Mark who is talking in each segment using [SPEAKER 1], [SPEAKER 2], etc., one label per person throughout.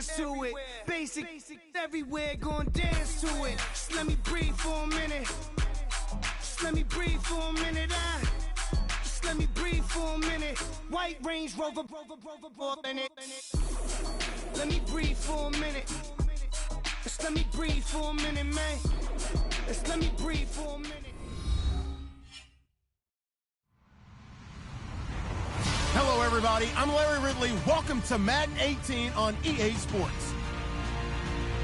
[SPEAKER 1] dance to it. Basic everywhere, gon' dance to it. Just let me breathe for a minute. Just let me breathe for a minute. Just let me breathe for a minute. White Range Rover, in it. Let me breathe for a minute. Just let me breathe for a minute, man. Just let me breathe for a minute.
[SPEAKER 2] Hello, everybody. I'm Larry Ridley. Welcome to Madden 18 on EA Sports.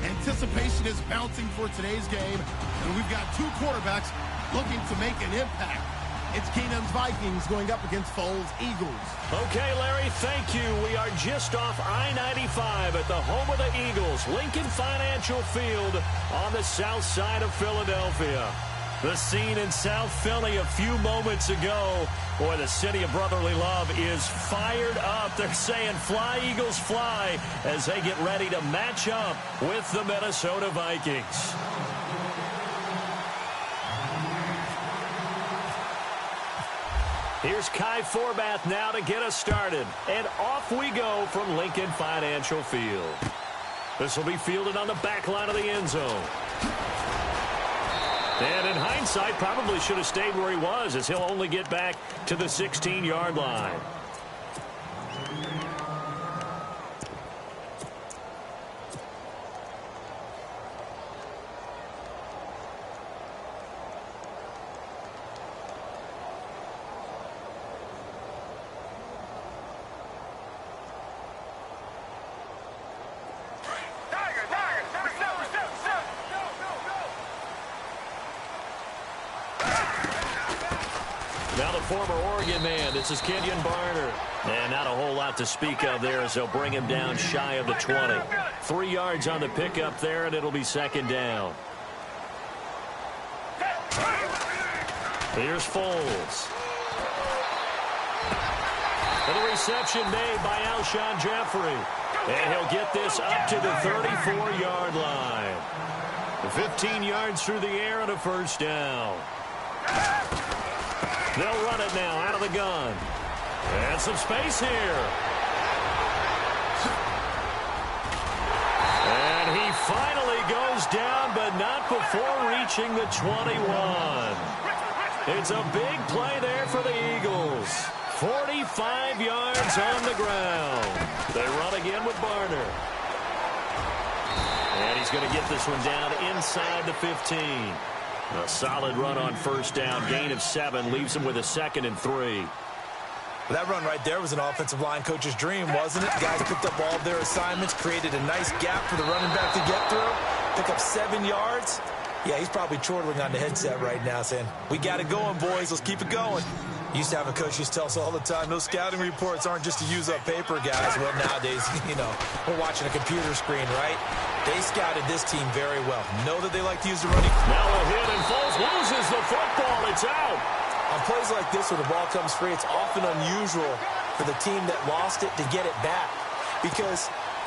[SPEAKER 2] Anticipation is bouncing for today's game, and we've got two quarterbacks looking to make an impact. It's Keenum's Vikings going up against Foles' Eagles.
[SPEAKER 3] Okay, Larry, thank you. We are just off I-95 at the home of the Eagles, Lincoln Financial Field on the south side of Philadelphia. The scene in South Philly a few moments ago. Boy, the city of brotherly love is fired up. They're saying, fly, Eagles, fly, as they get ready to match up with the Minnesota Vikings. Here's Kai Forbath now to get us started. And off we go from Lincoln Financial Field. This will be fielded on the back line of the end zone. And in hindsight, probably should have stayed where he was, as he'll only get back to the 16-yard line. Now the former Oregon man, this is Kenyon Barner. And not a whole lot to speak of there as they'll bring him down shy of the 20. 3 yards on the pickup there, and it'll be second down. Here's Foles. And the reception made by Alshon Jeffrey. And he'll get this up to the 34-yard line. 15 yards through the air and a first down. They'll run it now out of the gun. And some space here. And he finally goes down, but not before reaching the 21. It's a big play there for the Eagles. 45 yards on the ground. They run again with Barner. And he's going to get this one down inside the 15. A solid run on first down. Gain of 7 leaves him with a 2nd and 3.
[SPEAKER 4] Well, that run right there was an offensive line coach's dream, wasn't it? Guys picked up all of their assignments, created a nice gap for the running back to get through, pick up 7 yards. Yeah, he's probably chortling on the headset right now saying, we got it going, boys. Let's keep it going. Used to have a coach used to tell us all the time, those scouting reports aren't just to use up paper, guys. Well, nowadays, we're watching a computer screen, right? They scouted this team very well. Know that they like to use the running.
[SPEAKER 3] Now a hit, and Foles loses the football. It's out.
[SPEAKER 4] On plays like this, where the ball comes free, it's often unusual for the team that lost it to get it back. Because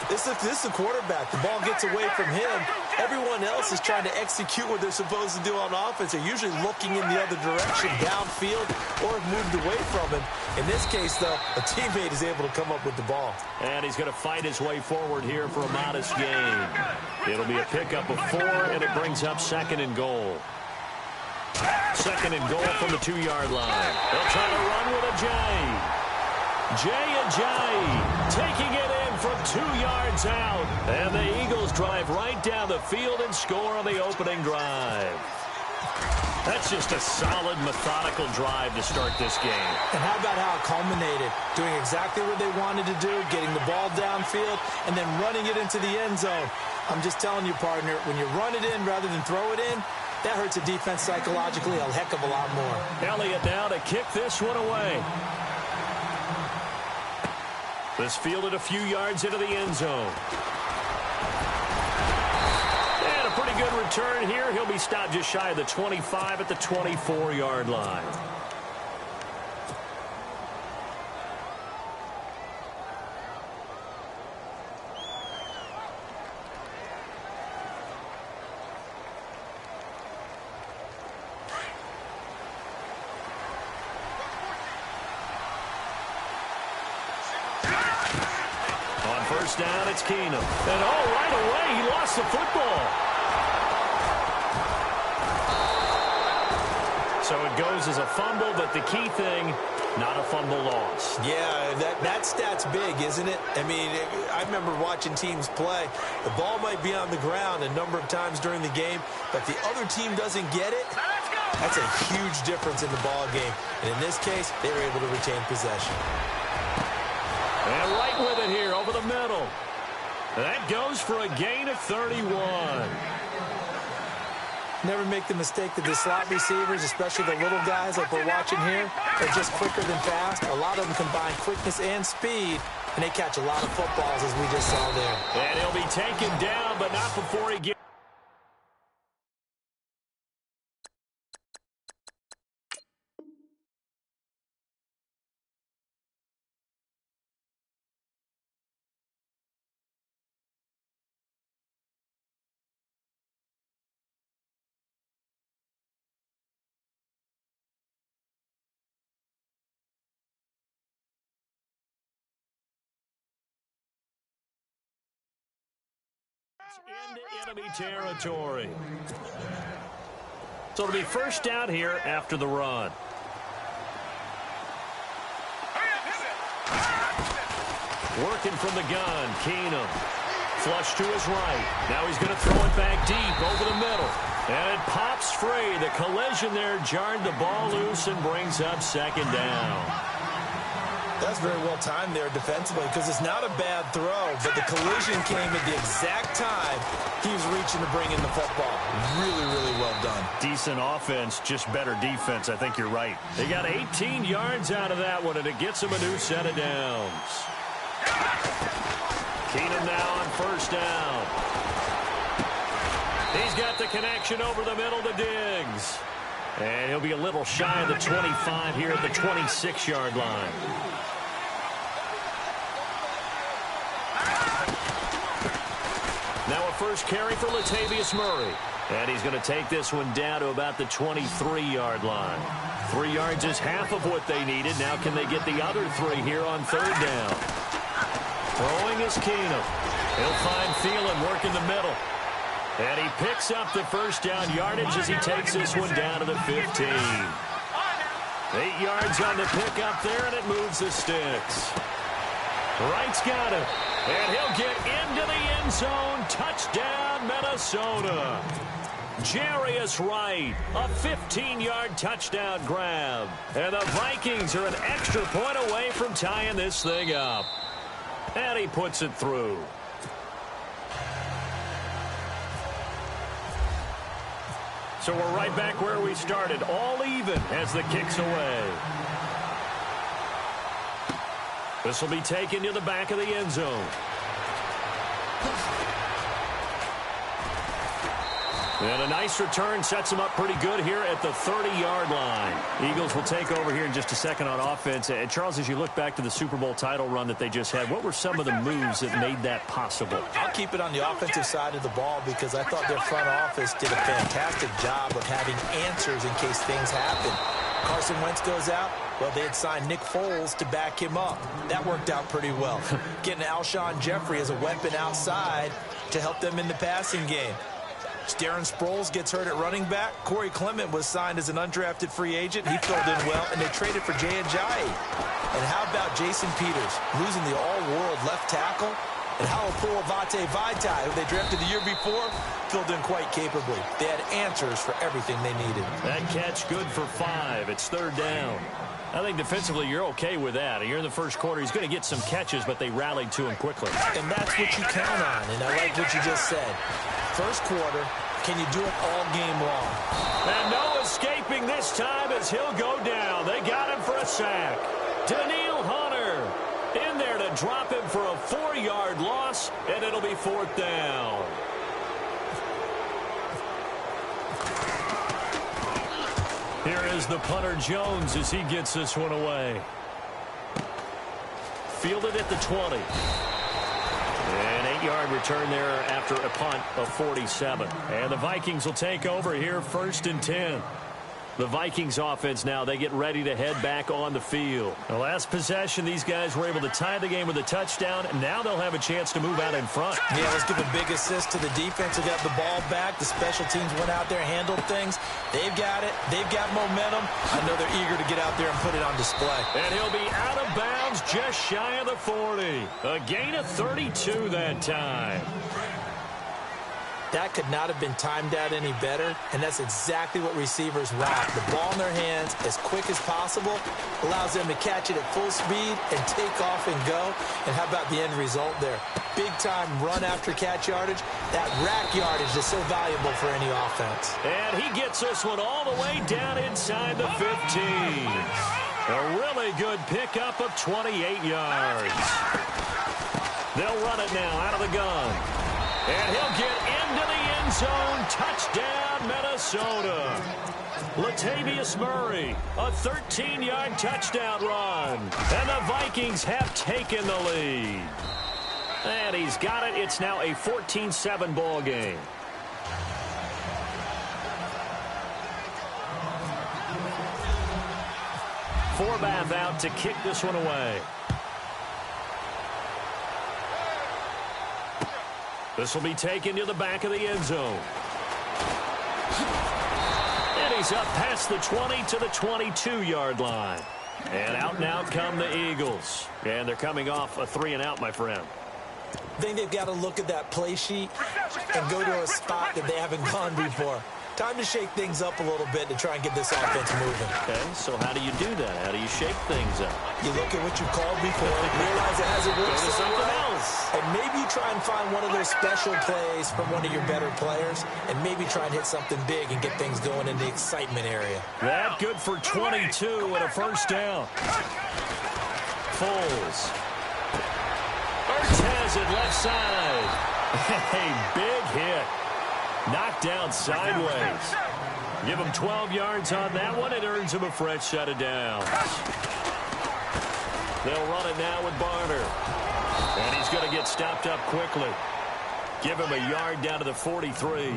[SPEAKER 4] this is the quarterback. The ball gets away from him. Everyone else is trying to execute what they're supposed to do on offense. They're usually looking in the other direction, downfield, or have moved away from him. In this case, though, a teammate is able to come up with the ball.
[SPEAKER 3] And he's going to fight his way forward here for a modest gain. It'll be a pickup of 4, and it brings up 2nd and goal. 2nd and goal from the 2-yard line. They'll try to run with a J. Jay taking it in from 2 yards out. And the Eagles drive right down the field and score on the opening drive. That's just a solid, methodical drive to start this game.
[SPEAKER 4] And how about how it culminated? Doing exactly what they wanted to do, getting the ball downfield, and then running it into the end zone. I'm just telling you, partner, when you run it in rather than throw it in, that hurts a defense psychologically a heck of a lot more.
[SPEAKER 3] Elliott now to kick this one away. This fielded a few yards into the end zone. And a pretty good return here. He'll be stopped just shy of the 25 at the 24-yard line. first down, it's Keenum. And right away, he lost the football. So it goes as a fumble, but the key thing, not a fumble loss.
[SPEAKER 4] Yeah, that stat's big, isn't it? I mean, I remember watching teams play. The ball might be on the ground a number of times during the game, but the other team doesn't get it. That's a huge difference in the ball game. And in this case, they were able to retain possession.
[SPEAKER 3] And right with it here over the middle. That goes for a gain of 31.
[SPEAKER 4] Never make the mistake that the slot receivers, especially the little guys like we're watching here, are just quicker than fast. A lot of them combine quickness and speed, and they catch a lot of footballs, as we just saw there.
[SPEAKER 3] And he'll be taken down, but not before he gets... into enemy territory. So it'll be first down here after the run. Working from the gun, Keenum. Flush to his right. Now he's going to throw it back deep over the middle. And it pops free. The collision there jarred the ball loose and brings up second down.
[SPEAKER 4] That's very well timed there defensively because it's not a bad throw, but the collision came at the exact time he was reaching to bring in the football. Really, really well done.
[SPEAKER 3] Decent offense, just better defense. I think you're right. They got 18 yards out of that one, and it gets them a new set of downs. Keenum now on first down. He's got the connection over the middle to Diggs. And he'll be a little shy of the 25 here at the 26-yard line. Now a first carry for Latavius Murray. And he's going to take this one down to about the 23-yard line. 3 yards is half of what they needed. Now can they get the other 3 here on third down? Throwing is Keenum. He'll find Thielen working the middle. And he picks up the first down yardage as he takes this one down to the 15. 8 yards on the pickup there, and it moves the sticks. Wright's got it. And he'll get into the end zone. Touchdown, Minnesota. Jarius Wright, a 15-yard touchdown grab. And the Vikings are an extra point away from tying this thing up. And he puts it through. So we're right back where we started, all even as the kick's away. This will be taken to the back of the end zone. And a nice return sets them up pretty good here at the 30-yard line. Eagles will take over here in just a second on offense. And Charles, as you look back to the Super Bowl title run that they just had, what were some of the moves that made that possible?
[SPEAKER 4] I'll keep it on the offensive side of the ball because I thought their front office did a fantastic job of having answers in case things happen. Carson Wentz goes out. Well, they had signed Nick Foles to back him up. That worked out pretty well. Getting Alshon Jeffrey as a weapon outside to help them in the passing game. Darren Sproles gets hurt at running back. Corey Clement was signed as an undrafted free agent. He filled in well, and they traded for Jay Ajayi. And how about Jason Peters losing the all-world left tackle? And Halapua Vate Vaitai, who they drafted the year before, filled in quite capably. They had answers for everything they needed.
[SPEAKER 3] That catch good for 5. It's third down. I think defensively you're okay with that. You're in the first quarter. He's going to get some catches, but they rallied to him quickly.
[SPEAKER 4] And that's what you count on, and I like what you just said. First quarter, can you do it all game long?
[SPEAKER 3] And no escaping this time as he'll go down. They got him for a sack. Daniil Hunter in there to drop him for a 4-yard loss, and it'll be fourth down. Here is the punter Jones as he gets this one away. Fielded at the 20. An 8-yard return there after a punt of 47. And the Vikings will take over here first and 10. The Vikings offense now, they get ready to head back on the field. The last possession, these guys were able to tie the game with a touchdown, and now they'll have a chance to move out in front.
[SPEAKER 4] Yeah, let's give a big assist to the defense who got the ball back. The special teams went out there, handled things. They've got it. They've got momentum. I know they're eager to get out there and put it on display.
[SPEAKER 3] And he'll be out of bounds just shy of the 40. A gain of 32 that time.
[SPEAKER 4] That could not have been timed out any better, and that's exactly what receivers want. The ball in their hands as quick as possible allows them to catch it at full speed and take off and go. And how about the end result there? Big-time run after catch yardage. That rack yardage is so valuable for any offense.
[SPEAKER 3] And he gets this one all the way down inside the 15. A really good pickup of 28 yards. They'll run it now out of the gun. And he'll get into the end zone. Touchdown, Minnesota. Latavius Murray, a 13-yard touchdown run. And the Vikings have taken the lead. And he's got it. It's now a 14-7 ball game. Forbath out to kick this one away. This will be taken to the back of the end zone. And he's up past the 20 to the 22-yard line. And out now come the Eagles. And they're coming off a 3-and-out, my friend.
[SPEAKER 4] I think they've got to look at that play sheet and go to a spot that they haven't gone before. Time to shake things up a little bit to try and get this offense moving.
[SPEAKER 3] Okay, so how do you do that? How do you shake things up?
[SPEAKER 4] You look at what you called before, realize it hasn't worked so
[SPEAKER 3] something
[SPEAKER 4] well,
[SPEAKER 3] else.
[SPEAKER 4] and maybe you try and find one of those special plays from one of your better players, and maybe try and hit something big and get things going in the excitement area.
[SPEAKER 3] That good for 22 and a first down. Foles. Urtez at left side. A big hit. Knocked down sideways. Give him 12 yards on that one. It earns him a fresh set of downs. They'll run it now with Barner. And he's going to get stopped up quickly. Give him a yard down to the 43.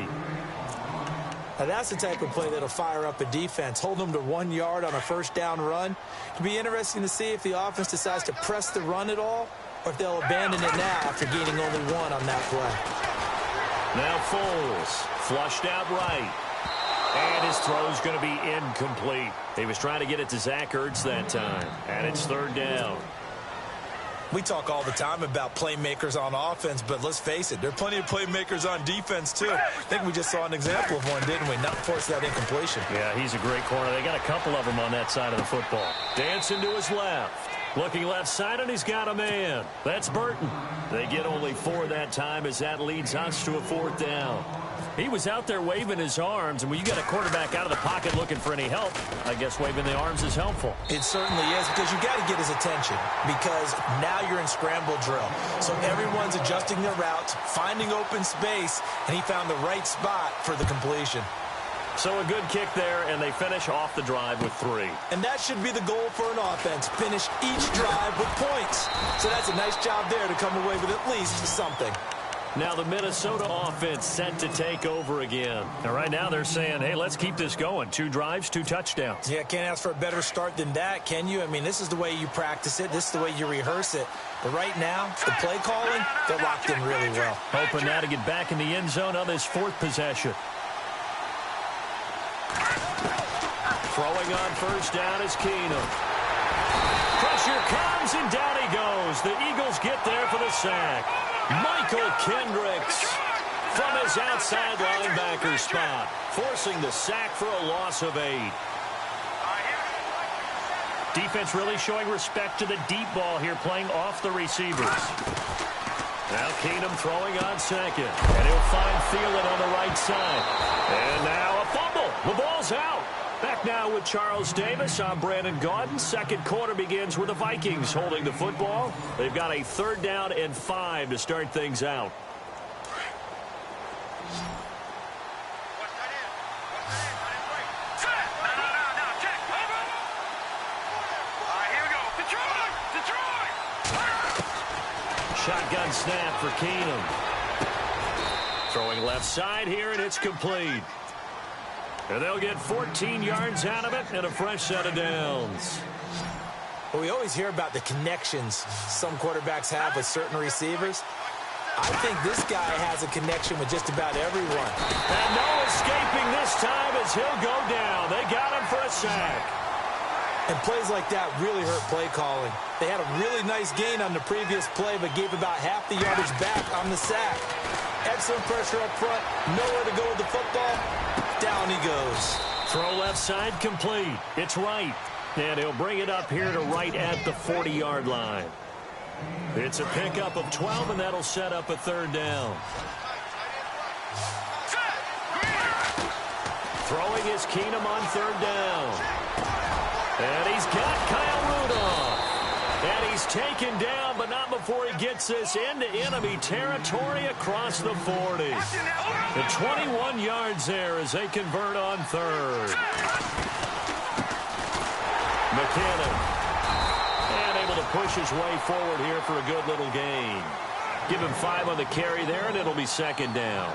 [SPEAKER 4] Now that's the type of play that'll fire up a defense. Hold them to 1 yard on a first down run. It'll be interesting to see if the offense decides to press the run at all, or if they'll abandon it now after gaining only one on that play.
[SPEAKER 3] Now Foles, flushed out right. And his throw's going to be incomplete. He was trying to get it to Zach Ertz that time. And it's third down.
[SPEAKER 4] We talk all the time about playmakers on offense, but let's face it, there are plenty of playmakers on defense, too. I think we just saw an example of one, didn't we? Not force that incompletion.
[SPEAKER 3] Yeah, he's a great corner. They got a couple of them on that side of the football. Dancing to his left. Looking left side, and he's got a man. That's Burton. They get only 4 that time as that leads us to a fourth down. He was out there waving his arms, and when you got a quarterback out of the pocket looking for any help, I guess waving the arms is helpful.
[SPEAKER 4] It certainly is, because you got to get his attention, because now you're in scramble drill. So everyone's adjusting their routes, finding open space, and he found the right spot for the completion.
[SPEAKER 3] So a good kick there, and they finish off the drive with 3.
[SPEAKER 4] And that should be the goal for an offense, finish each drive with points. So that's a nice job there to come away with at least something.
[SPEAKER 3] Now the Minnesota offense set to take over again. And right now they're saying, hey, let's keep this going. 2 drives, 2 touchdowns.
[SPEAKER 4] Yeah, can't ask for a better start than that, can you? I mean, this is the way you practice it. This is the way you rehearse it. But right now, the play calling, they're locked in really well.
[SPEAKER 3] Hoping now to get back in the end zone on this 4th possession. Throwing on first down is Keenum. Pressure comes, and down he goes. The Eagles get there for the sack. Michael Kendricks from his outside linebacker spot, forcing the sack for a loss of 8. Defense really showing respect to the deep ball here, playing off the receivers. Now Keenum throwing on second, and he'll find Thielen on the right side. And now a fumble. The ball's out. Back now with Charles Davis. I'm Brandon Gaudin. Second quarter begins with the Vikings holding the football. They've got a 3rd down and 5 to start things out. Shotgun snap for Keenum. Throwing left side here, and it's complete. And they'll get 14 yards out of it and a fresh set of downs.
[SPEAKER 4] Well, we always hear about the connections some quarterbacks have with certain receivers. I think this guy has a connection with just about everyone.
[SPEAKER 3] And no escaping this time as he'll go down. They got him for a sack.
[SPEAKER 4] And plays like that really hurt play calling. They had a really nice gain on the previous play, but gave about half the yardage back on the sack. Excellent pressure up front. Nowhere to go with the football. Down he goes.
[SPEAKER 3] Throw left side complete. It's right. And he'll bring it up here to right at the 40-yard line. It's a pickup of 12, and that'll set up a third down. Throwing is Keenum on third down. And he's got Kyle Rudolph. And he's taken down, but not before he gets this into enemy territory across the 40. The 21 yards there as they convert on third. McKinnon. And able to push his way forward here for a good little gain. Give him 5 on the carry there, and it'll be second down.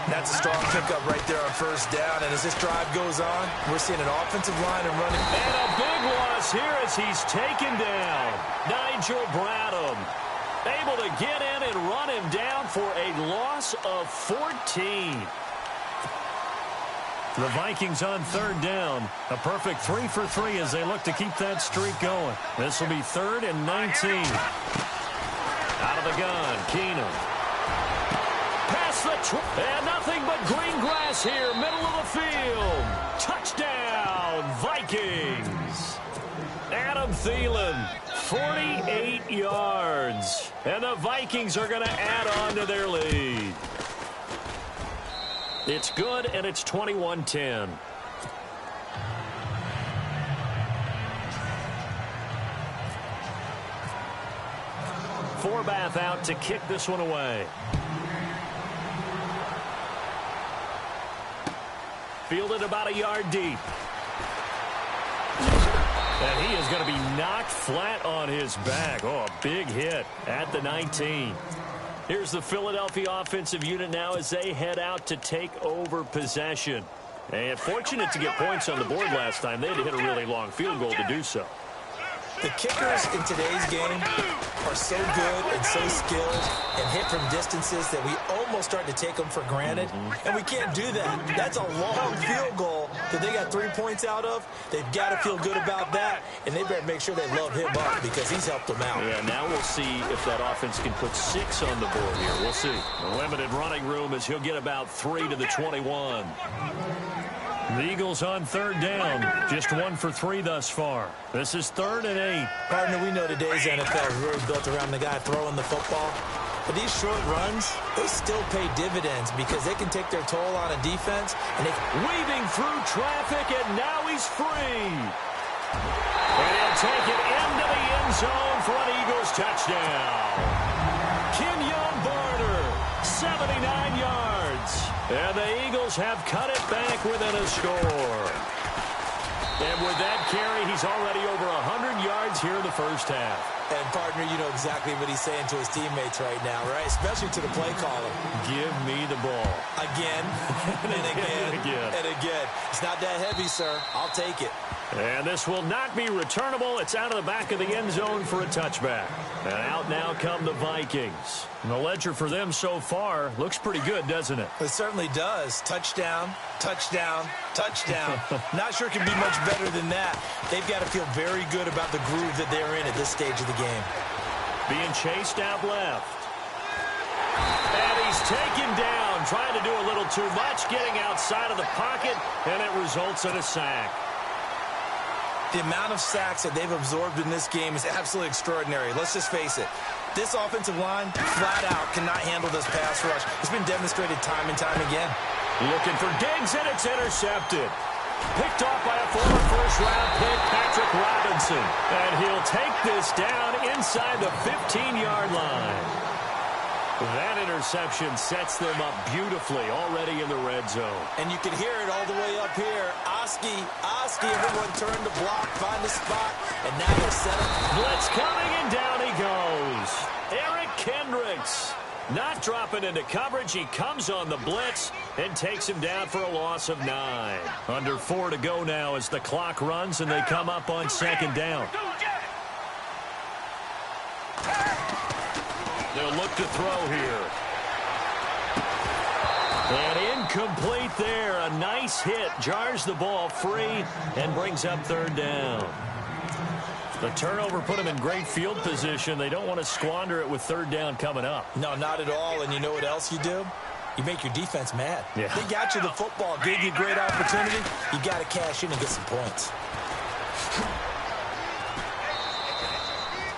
[SPEAKER 4] That's a strong pickup right there on first down. And as this drive goes on, we're seeing an offensive line and running.
[SPEAKER 3] And a big loss here as he's taken down. Nigel Bradham able to get in and run him down for a loss of 14. The Vikings on third down. A perfect 3 for 3 as they look to keep that streak going. This will be 3rd and 19. Out of the gun, Keenum. Past the and nothing but green grass here, middle of the field. Touchdown, Vikings. Adam Thielen, 48 yards. And the Vikings are going to add on to their lead. It's good, and it's 21-10. Forbath out to kick this one away. Fielded about a yard deep. And he is going to be knocked flat on his back. Oh, a big hit at the 19. Here's the Philadelphia offensive unit now as they head out to take over possession. And fortunate to get points on the board last time. They had to hit a really long field goal to do so.
[SPEAKER 4] The kickers in today's game are so good and so skilled and hit from distances that we almost start to take them for granted. And we can't do that. That's a long field goal that they got 3 points out of. They've got to feel good about that, and they better make sure they love him up because he's helped them out.
[SPEAKER 3] Yeah, now we'll see if that offense can put 6 on the board here. We'll see. A limited running room as he'll get about 3 to the 21. The Eagles on third down. Just 1 for 3 thus far. This is 3rd and 8.
[SPEAKER 4] Partner, we know today's NFL is really built around the guy throwing the football. But these short runs, they still pay dividends because they can take their toll on a defense. And they
[SPEAKER 3] weaving through traffic, and now he's free. And he'll take it into the end zone for an Eagles touchdown. Kenyon Barner, 79 yards. And the Eagles have cut it back within a score. And with that carry, he's already over 100 yards here in the first half.
[SPEAKER 4] And, partner, you know exactly what he's saying to his teammates right now, right? Especially to the play caller.
[SPEAKER 3] Give me the ball.
[SPEAKER 4] Again, and again, and again. It's not that heavy, sir. I'll take it.
[SPEAKER 3] And this will not be returnable. It's out of the back of the end zone for a touchback. And out now come the Vikings. And the ledger for them so far looks pretty good, doesn't it?
[SPEAKER 4] It certainly does. Touchdown, touchdown, touchdown. Not sure it can be much better than that. They've got to feel very good about the groove that they're in at this stage of the game.
[SPEAKER 3] Being chased out left. And he's taken down, trying to do a little too much, getting outside of the pocket, and it results in a sack.
[SPEAKER 4] The amount of sacks that they've absorbed in this game is absolutely extraordinary. Let's just face it. This offensive line, flat out, cannot handle this pass rush. It's been demonstrated time and time again.
[SPEAKER 3] Looking for Diggs, and it's intercepted. Picked off by a former first-round pick, Patrick Robinson. And he'll take this down inside the 15-yard line. That interception sets them up beautifully already in the red zone.
[SPEAKER 4] And you can hear it all the way up here. Oski, everyone turn to block, find a spot, and now they're set up.
[SPEAKER 3] Blitz coming, and down he goes. Eric Kendricks Not dropping into coverage. He comes on the blitz and takes him down for a loss of 9. Under 4 to go now as the clock runs and they come up on second down. They'll look to throw here. And incomplete there. A nice hit. Jars the ball free and brings up third down. The turnover put them in great field position. They don't want to squander it with third down coming up.
[SPEAKER 4] No, not at all. And you know what else you do? You make your defense mad.
[SPEAKER 3] Yeah.
[SPEAKER 4] They got you the football, gave you a great opportunity. You got to cash in and get some points.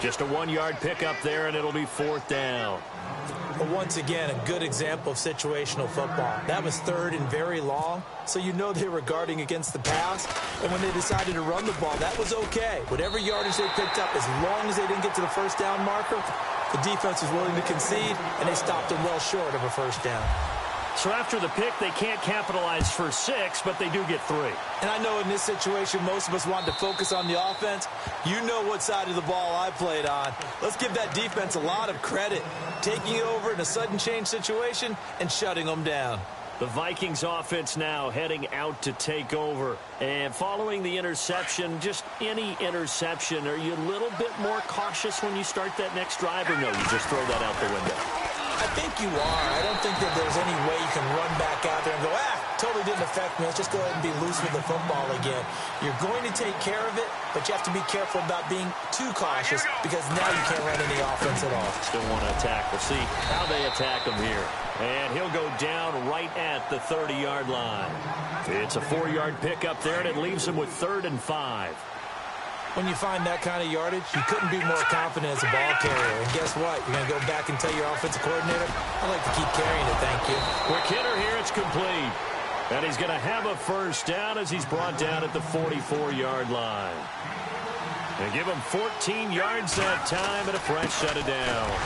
[SPEAKER 3] Just a 1-yard pickup there, and it'll be fourth down.
[SPEAKER 4] But once again, a good example of situational football. That was third and very long, so you know they were guarding against the pass. And when they decided to run the ball, that was okay. Whatever yardage they picked up, as long as they didn't get to the first down marker, the defense was willing to concede, and they stopped them well short of a first down.
[SPEAKER 3] So after the pick, they can't capitalize for 6, but they do get 3.
[SPEAKER 4] And I know in this situation, most of us wanted to focus on the offense. You know what side of the ball I played on. Let's give that defense a lot of credit, taking it over in a sudden change situation and shutting them down.
[SPEAKER 3] The Vikings offense now heading out to take over. And following the interception, just any interception, are you a little bit more cautious when you start that next drive, or no, you just throw that out the window?
[SPEAKER 4] I think you are. I don't think that there's any way you can run back out there and go, totally didn't affect me. Let's just go ahead and be loose with the football again. You're going to take care of it, but you have to be careful about being too cautious because now you can't run any offense at all.
[SPEAKER 3] Still want to attack. We'll see how they attack him here. And he'll go down right at the 30-yard line. It's a 4-yard pickup there, and it leaves him with 3rd and 5.
[SPEAKER 4] When you find that kind of yardage, you couldn't be more confident as a ball carrier. And guess what? You're going to go back and tell your offensive coordinator, I'd like to keep carrying it, thank you.
[SPEAKER 3] Quick hitter here, it's complete. And he's going to have a first down as he's brought down at the 44-yard line. They give him 14 yards that time and a fresh set of downs.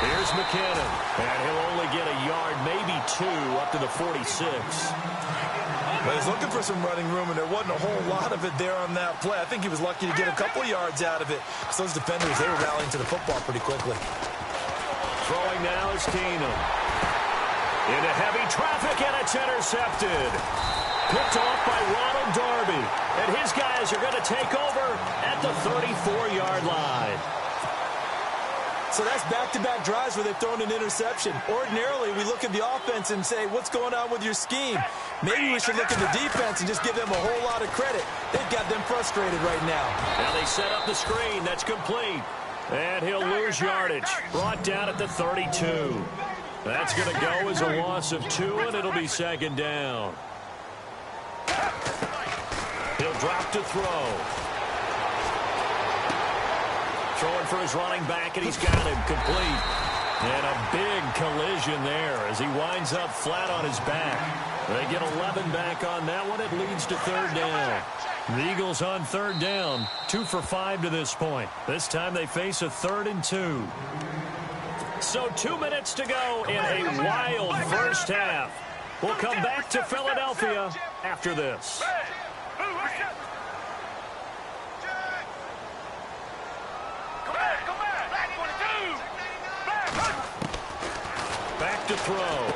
[SPEAKER 3] Here's McKinnon, and he'll only get a yard, maybe 2, up to the 46.
[SPEAKER 4] But he's looking for some running room, and there wasn't a whole lot of it there on that play. I think he was lucky to get a couple yards out of it. So those defenders, they were rallying to the football pretty quickly.
[SPEAKER 3] Throwing now is Keenum. Into heavy traffic, and it's intercepted. Picked off by Ronald Darby. And his guys are going to take over at the 34-yard line.
[SPEAKER 4] So that's back-to-back drives where they've thrown an interception. Ordinarily, we look at the offense and say, what's going on with your scheme? Maybe we should look at the defense and just give them a whole lot of credit. They've got them frustrated right now.
[SPEAKER 3] Now they set up the screen. That's complete. And he'll lose yardage. Brought down at the 32. That's going to go as a loss of 2, and it'll be second down. He'll drop to throw. Throwing for his running back, and he's got him complete. And a big collision there as he winds up flat on his back. They get 11 back on that one. It leads to third down. The Eagles on third down, 2 for 5 to this point. This time they face a 3rd and 2. So 2 minutes to go in a wild first half. We'll come back to Philadelphia after this. Back to throw.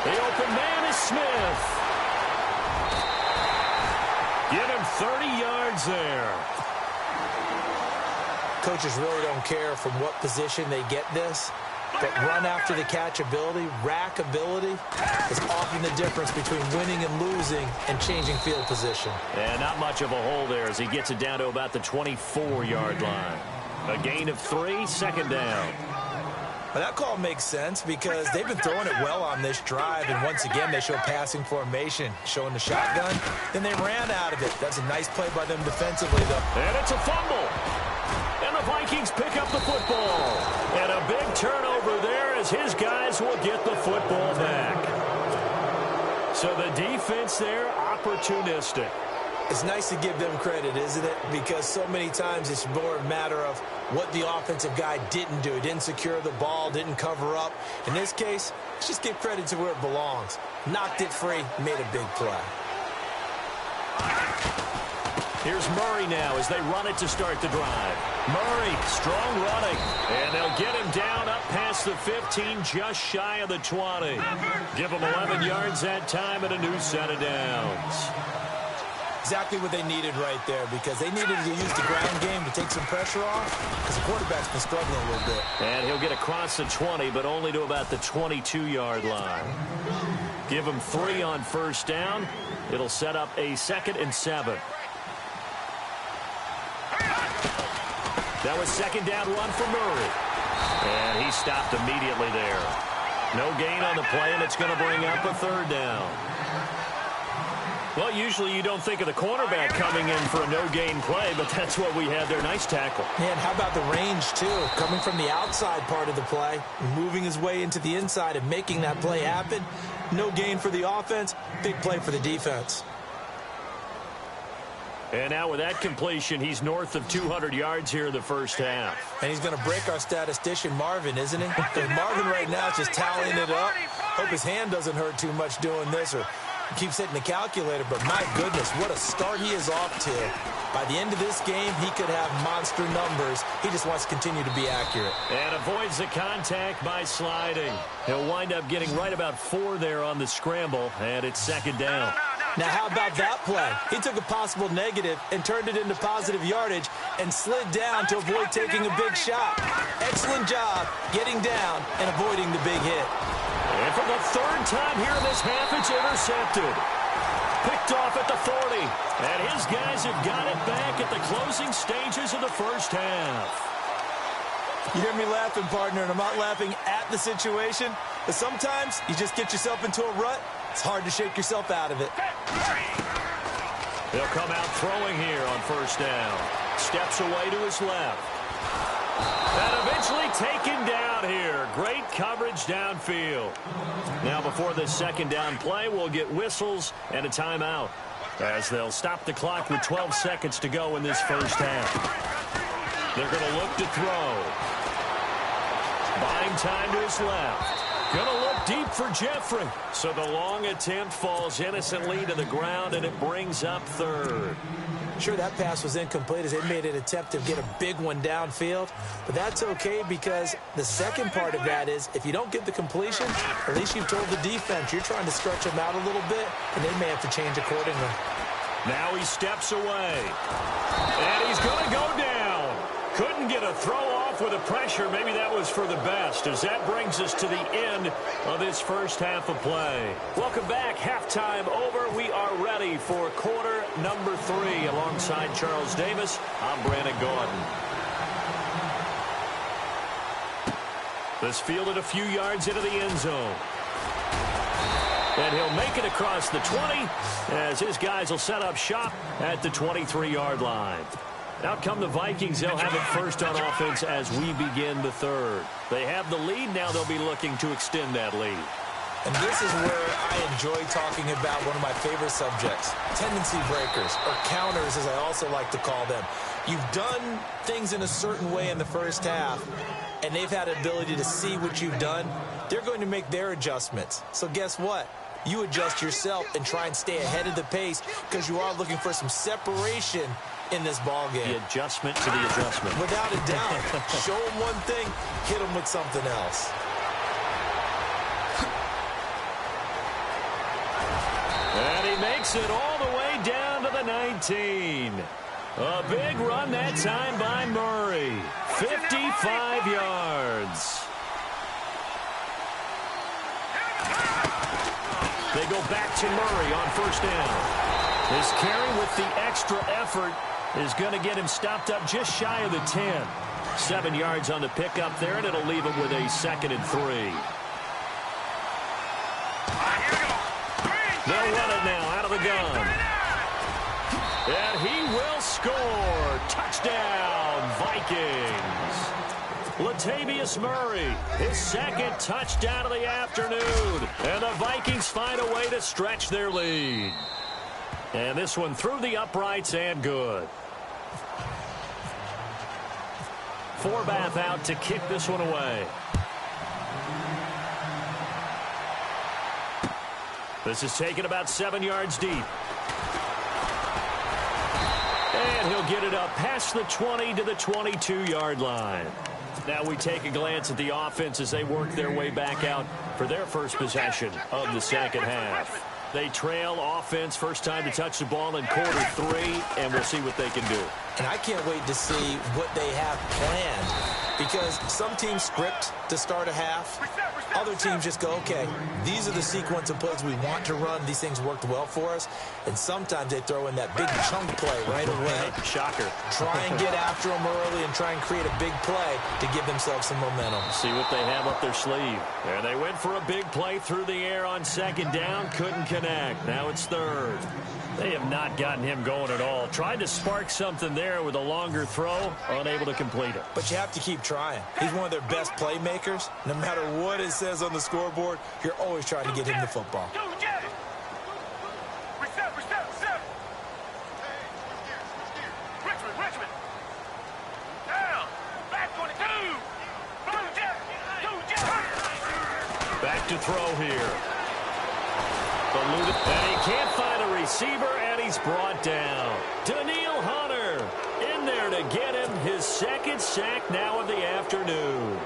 [SPEAKER 3] The open man is Smith. Give him 30 yards there.
[SPEAKER 4] Coaches really don't care from what position they get this, but run after the catch ability, rack ability, is often the difference between winning and losing and changing field position.
[SPEAKER 3] And not much of a hole there as he gets it down to about the 24-yard line. A gain of 3, second down.
[SPEAKER 4] Well, that call makes sense because they've been throwing it well on this drive, and once again they show passing formation, showing the shotgun. Then they ran out of it. That's a nice play by them defensively, though.
[SPEAKER 3] And it's a fumble. And the Vikings pick up the football. And a big turnover there as his guys will get the football back. So the defense there, opportunistic.
[SPEAKER 4] It's nice to give them credit, isn't it? Because so many times it's more a matter of what the offensive guy didn't do. Didn't secure the ball, didn't cover up. In this case, let's just give credit to where it belongs. Knocked it free, made a big play.
[SPEAKER 3] Here's Murray now as they run it to start the drive. Murray, strong running. And they'll get him down up past past the 15, just shy of the 20. Give them 11 yards that time and a new set of downs.
[SPEAKER 4] Exactly what they needed right there, because they needed to use the ground game to take some pressure off, because the quarterback's been struggling a little bit.
[SPEAKER 3] And he'll get across the 20, but only to about the 22-yard line. Give him 3 on first down. It'll set up a 2nd and 7. That was 2nd down run for Murray. And he stopped immediately there. No gain on the play, and it's going to bring up a 3rd down. Well, usually you don't think of the cornerback coming in for a no-gain play, but that's what we had there. Nice tackle.
[SPEAKER 4] Man, how about the range, too? Coming from the outside part of the play, moving his way into the inside and making that play happen. No gain for the offense, big play for the defense.
[SPEAKER 3] And now with that completion, he's north of 200 yards here in the first half.
[SPEAKER 4] And he's going to break our statistician, Marvin, isn't he? Because Marvin right now is just tallying it up. Hope his hand doesn't hurt too much doing this, or he keeps hitting the calculator. But my goodness, what a start he is off to. By the end of this game, he could have monster numbers. He just wants to continue to be accurate.
[SPEAKER 3] And avoids the contact by sliding. He'll wind up getting right about 4 there on the scramble, and it's 2nd down.
[SPEAKER 4] Now, how about that play? He took a possible negative and turned it into positive yardage and slid down to avoid taking a big shot. Excellent job getting down and avoiding the big hit.
[SPEAKER 3] And for the 3rd time here in this half, it's intercepted. Picked off at the 40. And his guys have got it back at the closing stages of the first half.
[SPEAKER 4] You hear me laughing, partner, and I'm not laughing at the situation, but sometimes you just get yourself into a rut. It's hard to shake yourself out of it.
[SPEAKER 3] He'll come out throwing here on first down. Steps away to his left. And eventually taken down here. Great coverage downfield. Now before this 2nd down play, we'll get whistles and a timeout, as they'll stop the clock with 12 seconds to go in this first half. They're going to look to throw. Buying time to his left. Going to look deep for Jeffrey. So the long attempt falls innocently to the ground, and it brings up 3rd.
[SPEAKER 4] Sure, that pass was incomplete as they made an attempt to get a big one downfield. But that's okay, because the second part of that is if you don't get the completion, at least you've told the defense you're trying to stretch them out a little bit, and they may have to change accordingly.
[SPEAKER 3] Now he steps away. And he's going to go down. Couldn't get a throw off with the pressure. Maybe that was for the best, as that brings us to the end of this first half of play. Welcome back. Halftime over. We are ready for quarter number 3. Alongside Charles Davis, I'm Brandon Gordon. This fielded a few yards into the end zone. And he'll make it across the 20 as his guys will set up shop at the 23-yard line. Out come the Vikings. They'll have it first on offense as we begin the 3rd. They have the lead. Now they'll be looking to extend that lead.
[SPEAKER 4] And this is where I enjoy talking about one of my favorite subjects, tendency breakers, or counters as I also like to call them. You've done things in a certain way in the first half, and they've had an ability to see what you've done. They're going to make their adjustments. So guess what? You adjust yourself and try and stay ahead of the pace, because you are looking for some separation in this ball game.
[SPEAKER 3] The adjustment to the adjustment.
[SPEAKER 4] Without a doubt. Show them one thing, hit them with something else.
[SPEAKER 3] And he makes it all the way down to the 19. A big run that time by Murray. 55 yards. They go back to Murray on first down. His carry with the extra effort is going to get him stopped up just shy of the 10. 7 yards on the pickup there, and it'll leave him with a 2nd and 3. They'll run it now out of the gun. And he will score. Touchdown, Vikings. Latavius Murray, his 2nd touchdown of the afternoon. And the Vikings find a way to stretch their lead. And this one through the uprights and good. Forbath out to kick this one away. This is taken about 7 yards deep. And he'll get it up past the 20 to the 22-yard line. Now we take a glance at the offense as they work their way back out for their first possession of the second half. They trail offense, first time to touch the ball in quarter 3, and we'll see what they can do.
[SPEAKER 4] And I can't wait to see what they have planned, because some teams script to start a half. Other teams just go, okay, these are the sequence of plays we want to run. These things worked well for us. And sometimes they throw in that big chunk play right away.
[SPEAKER 3] Shocker.
[SPEAKER 4] Try and get after them early and try and create a big play to give themselves some momentum.
[SPEAKER 3] See what they have up their sleeve. And they went for a big play through the air on second down. Couldn't connect. Now it's third. They have not gotten him going at all. Tried to spark something there with a longer throw, unable to complete it.
[SPEAKER 4] But you have to keep trying. He's one of their best playmakers. No matter what it says on the scoreboard, you're always trying to get him the football.
[SPEAKER 3] Back to throw here. And he can't find a receiver, and he's brought down. Daniil Hunter in there to get him his second sack now of the afternoon.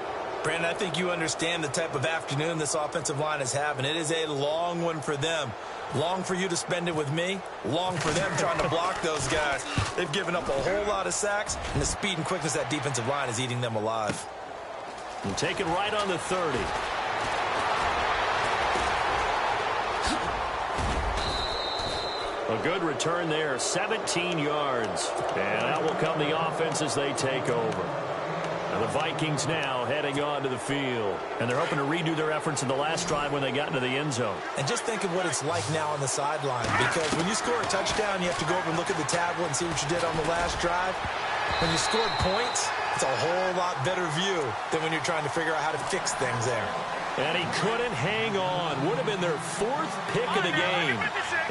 [SPEAKER 4] Brandon, I think you understand the type of afternoon this offensive line is having. It is a long one for them. Long for you to spend it with me. Long for them trying to block those guys. They've given up a whole lot of sacks, and the speed and quickness of that defensive line is eating them alive.
[SPEAKER 3] And take it right on the 30. A good return there, 17 yards. And out will come the offense as they take over. And the Vikings now heading on to the field. And they're hoping to redo their efforts in the last drive when they got into the end zone.
[SPEAKER 4] And just think of what it's like now on the sideline. Because when you score a touchdown, you have to go over and look at the tablet and see what you did on the last drive. When you scored points, it's a whole lot better view than when you're trying to figure out how to fix things there.
[SPEAKER 3] And he couldn't hang on. Would have been their 4th pick of the game.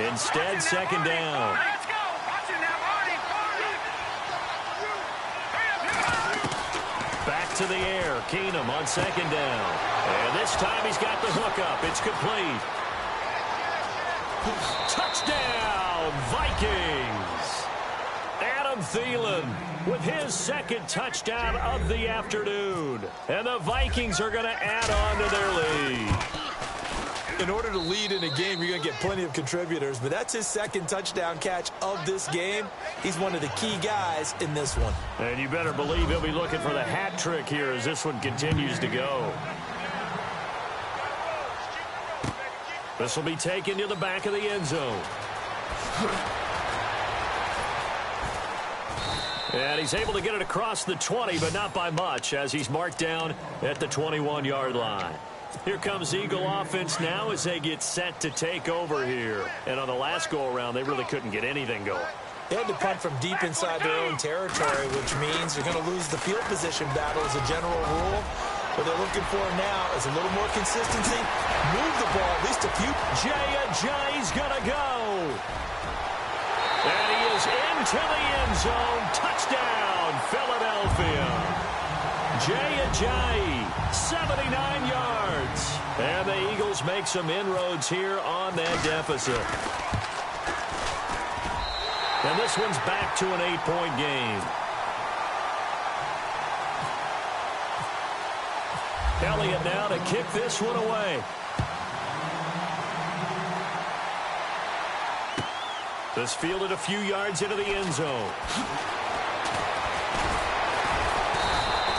[SPEAKER 3] Instead, second down. Back to the air. Keenum on second down. And this time he's got the hook up. It's complete. Touchdown, Vikings. Adam Thielen with his second touchdown of the afternoon. And the Vikings are going to add on to their lead.
[SPEAKER 4] In order to lead in a game, you're going to get plenty of contributors, but that's his second touchdown catch of this game. He's one of the key guys in this one.
[SPEAKER 3] And you better believe he'll be looking for the hat trick here as this one continues to go. This will be taken to the back of the end zone. And he's able to get it across the 20, but not by much, as he's marked down at the 21-yard line. Here comes Eagle offense now as they get set to take over here. And on the last go-around, they really couldn't get anything going.
[SPEAKER 4] They had to punt from deep inside their own territory, which means you're going to lose the field position battle as a general rule. What they're looking for now is a little more consistency. Move the ball at least a few.
[SPEAKER 3] Jay Ajayi's going to go. And he is into the end zone. Touchdown, Philadelphia. Jay Ajayi, 79 yards. And the Eagles make some inroads here on that deficit. And this one's back to an 8-point game. Elliott now to kick this one away. This fielded a few yards into the end zone.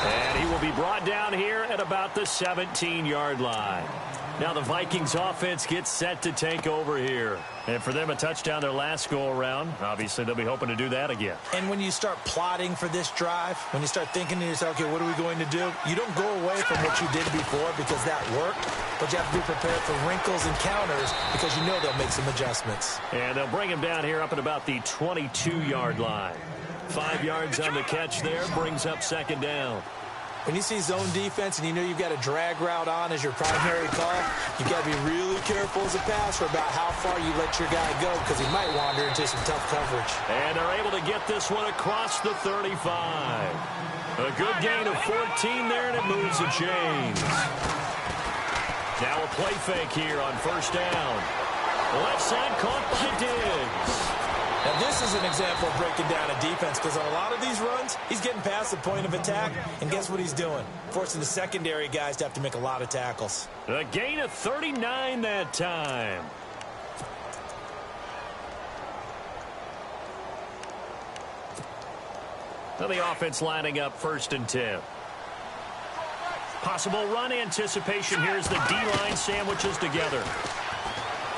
[SPEAKER 3] And he will be brought down here at about the 17-yard line. Now the Vikings offense gets set to take over here. And for them, a touchdown their last go-around. Obviously, they'll be hoping to do that again.
[SPEAKER 4] And when you start plotting for this drive, when you start thinking to yourself, okay, what are we going to do? You don't go away from what you did before because that worked. But you have to be prepared for wrinkles and counters because you know they'll make some adjustments.
[SPEAKER 3] And they'll bring him down here up at about the 22-yard line. 5 yards on the catch there, brings up second down.
[SPEAKER 4] When you see zone defense and you know you've got a drag route on as your primary call, you've got to be really careful as a passer about how far you let your guy go because he might wander into some tough coverage.
[SPEAKER 3] And they're able to get this one across the 35. A good gain of 14 there, and it moves the chains. Now a play fake here on first down. Left side caught by Diggs.
[SPEAKER 4] Now, this is an example of breaking down a defense because on a lot of these runs, he's getting past the point of attack, and guess what he's doing? Forcing the secondary guys to have to make a lot of tackles.
[SPEAKER 3] A gain of 39 that time. Now the offense lining up 1st and 10. Possible run anticipation. Here's the D-line sandwiches together.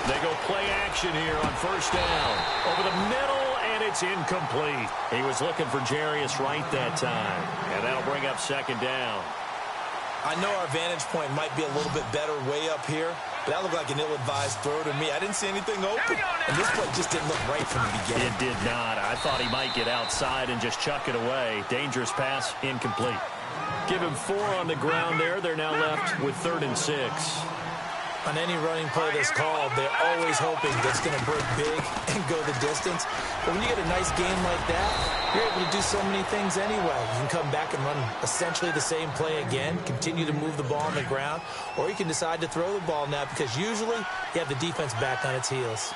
[SPEAKER 3] They go play action here on 1st down. Over the middle, and it's incomplete. He was looking for Jarius Wright that time, and that'll bring up 2nd down.
[SPEAKER 4] I know our vantage point might be a little bit better way up here, but that looked like an ill-advised throw to me. I didn't see anything open, and this play just didn't look right from the beginning.
[SPEAKER 3] It did not. I thought he might get outside and just chuck it away. Dangerous pass, incomplete. Give him 4 on the ground there. They're now left with 3rd and 6.
[SPEAKER 4] On any running play that's called, they're always hoping that it's going to break big and go the distance. But when you get a nice game like that, you're able to do so many things anyway. You can come back and run essentially the same play again, continue to move the ball on the ground, or you can decide to throw the ball now because usually you have the defense back on its heels.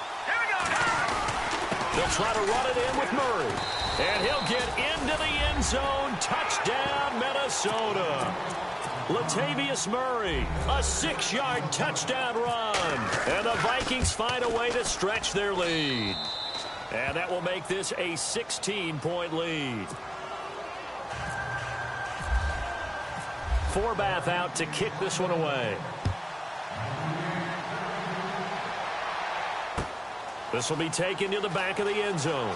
[SPEAKER 3] They'll try to run it in with Murray. And he'll get into the end zone. Touchdown, Minnesota. Latavius Murray, a 6-yard touchdown run. And the Vikings find a way to stretch their lead. And that will make this a 16-point lead. Forbath out to kick this one away. This will be taken to the back of the end zone.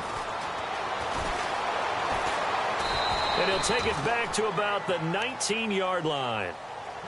[SPEAKER 3] And he'll take it back to about the 19-yard line.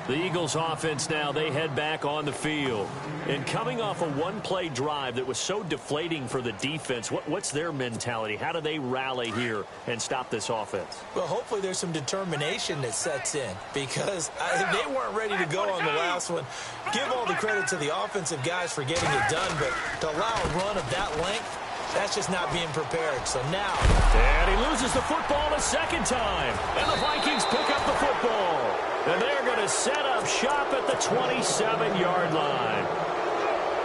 [SPEAKER 3] The Eagles offense now, they head back on the field. And coming off a one-play drive that was so deflating for the defense, what's their mentality? How do they rally here and stop this offense?
[SPEAKER 4] Well, hopefully there's some determination that sets in because they weren't ready to go on the last one. Give all the credit to the offensive guys for getting it done, but to allow a run of that length, that's just not being prepared. So now.
[SPEAKER 3] And he loses the football a second time. And the Vikings pick up the football. And they're going to set up shop at the 27-yard line.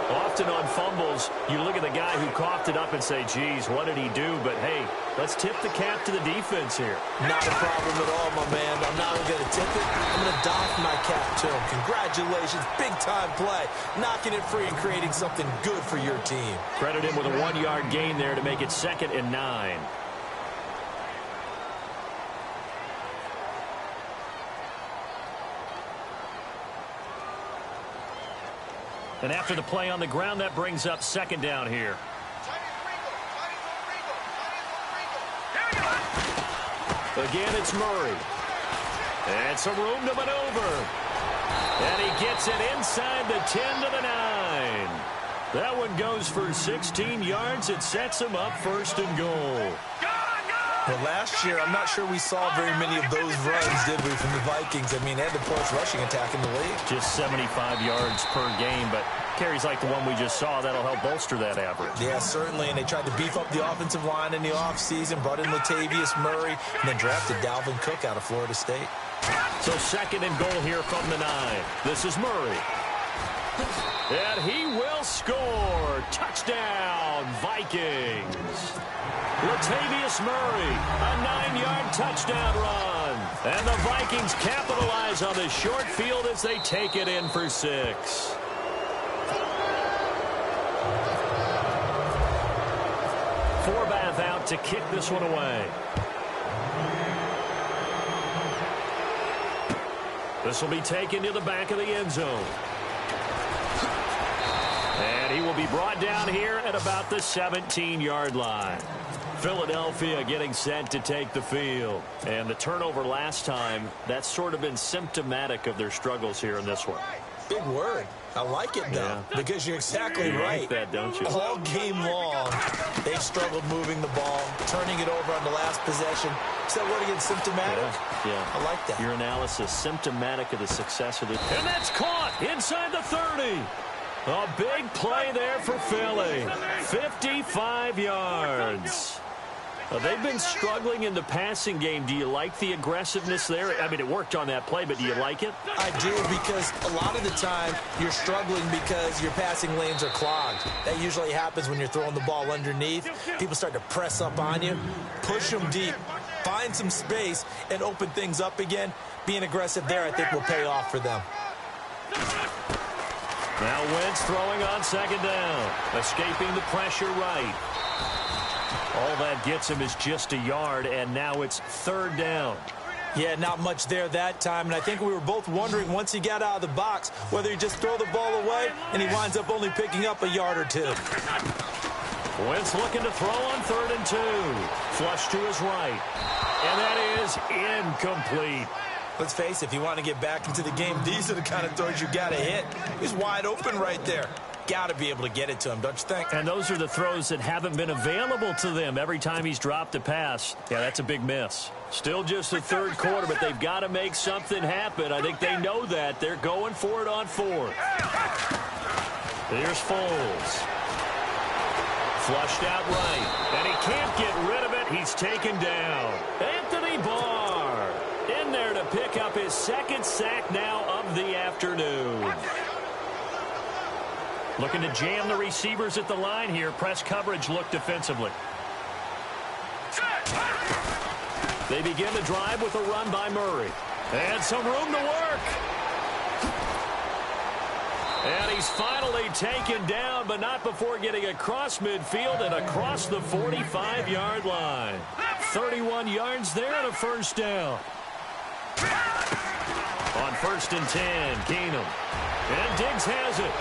[SPEAKER 3] Often on fumbles, you look at the guy who coughed it up and say, geez, what did he do? But, hey, let's tip the cap to the defense here.
[SPEAKER 4] Not a problem at all, my man. I'm not going to tip it. I'm going to doff my cap to him. Congratulations. Big-time play. Knocking it free and creating something good for your team.
[SPEAKER 3] Credit him with a 1-yard gain there to make it 2nd and 9. And after the play on the ground, that brings up 2nd down here. Again, it's Murray. And some room to maneuver. And he gets it inside the 10 to the 9. That one goes for 16 yards. It sets him up 1st and goal.
[SPEAKER 4] Well, last year, I'm not sure we saw very many of those runs, did we, from the Vikings? I mean, they had the poorest rushing attack in the league.
[SPEAKER 3] Just 75 yards per game, but carries like the one we just saw, that'll help bolster that average.
[SPEAKER 4] Yeah, certainly, and they tried to beef up the offensive line in the offseason, brought in Latavius Murray, and then drafted Dalvin Cook out of Florida State.
[SPEAKER 3] So 2nd and goal here from the 9. This is Murray. And he will score. Touchdown, Vikings. Latavius Murray, a 9-yard touchdown run. And the Vikings capitalize on the short field as they take it in for 6. Forbath out to kick this one away. This will be taken to the back of the end zone. And he will be brought down here at about the 17-yard line. Philadelphia getting set to take the field. And the turnover last time, that's sort of been symptomatic of their struggles here in this one.
[SPEAKER 4] Big word. I like it, though, because you're exactly right.
[SPEAKER 3] Like that, don't you?
[SPEAKER 4] All game long, they've struggled moving the ball, turning it over on the last possession. Is that word again, symptomatic?
[SPEAKER 3] Yeah.
[SPEAKER 4] I like that.
[SPEAKER 3] Your analysis, symptomatic of the success of the... And that's caught inside the 30. A big play there for Philly. 55 yards. They've been struggling in the passing game. Do you like the aggressiveness there? I mean, it worked on that play, but do you like it?
[SPEAKER 4] I do, because a lot of the time you're struggling because your passing lanes are clogged. That usually happens when you're throwing the ball underneath. People start to press up on you, push them deep, find some space, and open things up again. Being aggressive there, I think, will pay off for them.
[SPEAKER 3] Now Wentz throwing on second down, escaping the pressure right. All that gets him is just a yard, and now it's third down.
[SPEAKER 4] Yeah, not much there that time, and I think we were both wondering once he got out of the box whether he'd just throw the ball away, and he winds up only picking up a yard or two.
[SPEAKER 3] Wentz looking to throw on 3rd and 2. Flush to his right, and that is incomplete.
[SPEAKER 4] Let's face it, if you want to get back into the game, these are the kind of throws you got to hit. He's wide open right there. Got to be able to get it to him, don't you think?
[SPEAKER 3] And those are the throws that haven't been available to them every time he's dropped a pass. Yeah, that's a big miss. Still just the third quarter, but they've got to make something happen. I think they know that. They're going for it on 4th. Here's Foles. Flushed out right, and he can't get rid of it. He's taken down. Anthony Barr in there to pick up his 2nd sack now of the afternoon. Looking to jam the receivers at the line here. Press coverage look defensively. They begin the drive with a run by Murray. And some room to work. And he's finally taken down, but not before getting across midfield and across the 45-yard line. 31 yards there and a first down. On 1st and 10, Keenum. And Diggs has it.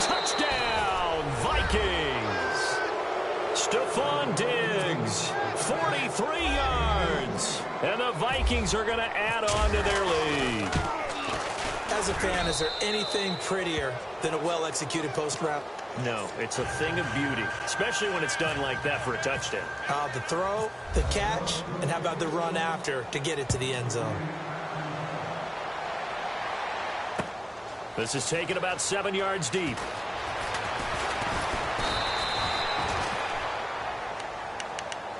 [SPEAKER 3] Touchdown, Vikings. Stephon Diggs, 43 yards. And the Vikings are going to add on to their lead.
[SPEAKER 4] As a fan, is there anything prettier than a well-executed post route?
[SPEAKER 3] No, it's a thing of beauty, especially when it's done like that for a touchdown.
[SPEAKER 4] The throw, the catch, and how about the run after to get it to the end zone?
[SPEAKER 3] This is taken about 7 yards deep.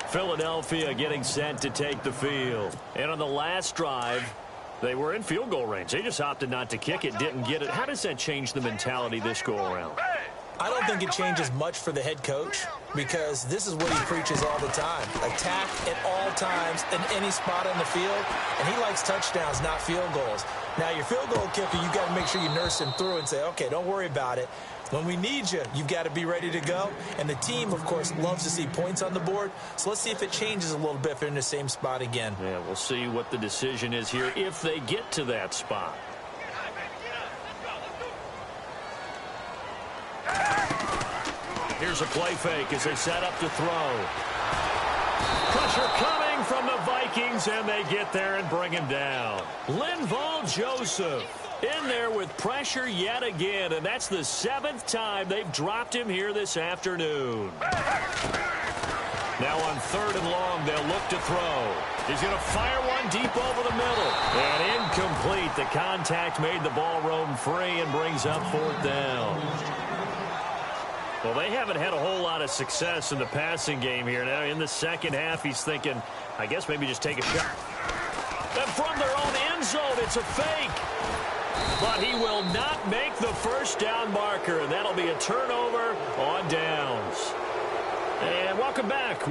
[SPEAKER 3] Philadelphia getting set to take the field. And on the last drive, they were in field goal range. They just opted not to kick it, didn't get it. How does that change the mentality this go-around?
[SPEAKER 4] I don't think it changes much for the head coach, because this is what he preaches all the time. Attack at all times in any spot on the field, and he likes touchdowns, not field goals. Now, your field goal kicker, you've got to make sure you nurse him through and say, okay, don't worry about it. When we need you, you've got to be ready to go. And the team, of course, loves to see points on the board. So let's see if it changes a little bit if they're in the same spot again.
[SPEAKER 3] Yeah, we'll see what the decision is here if they get to that spot. Here's a play fake as they set up to throw. Pressure coming from the Vikings, and they get there and bring him down. Linval Joseph in there with pressure yet again, and that's the 7th time they've dropped him here this afternoon. Now on 3rd and long, they'll look to throw. He's going to fire one deep over the middle. And incomplete. The contact made the ball roam free and brings up 4th down. Well, they haven't had a whole lot of success in the passing game here. Now, in the second half, he's thinking, I guess maybe just take a shot. And from their own end zone, it's a fake. But he will not make the first down marker, and that'll be a turnover on downs. And welcome back.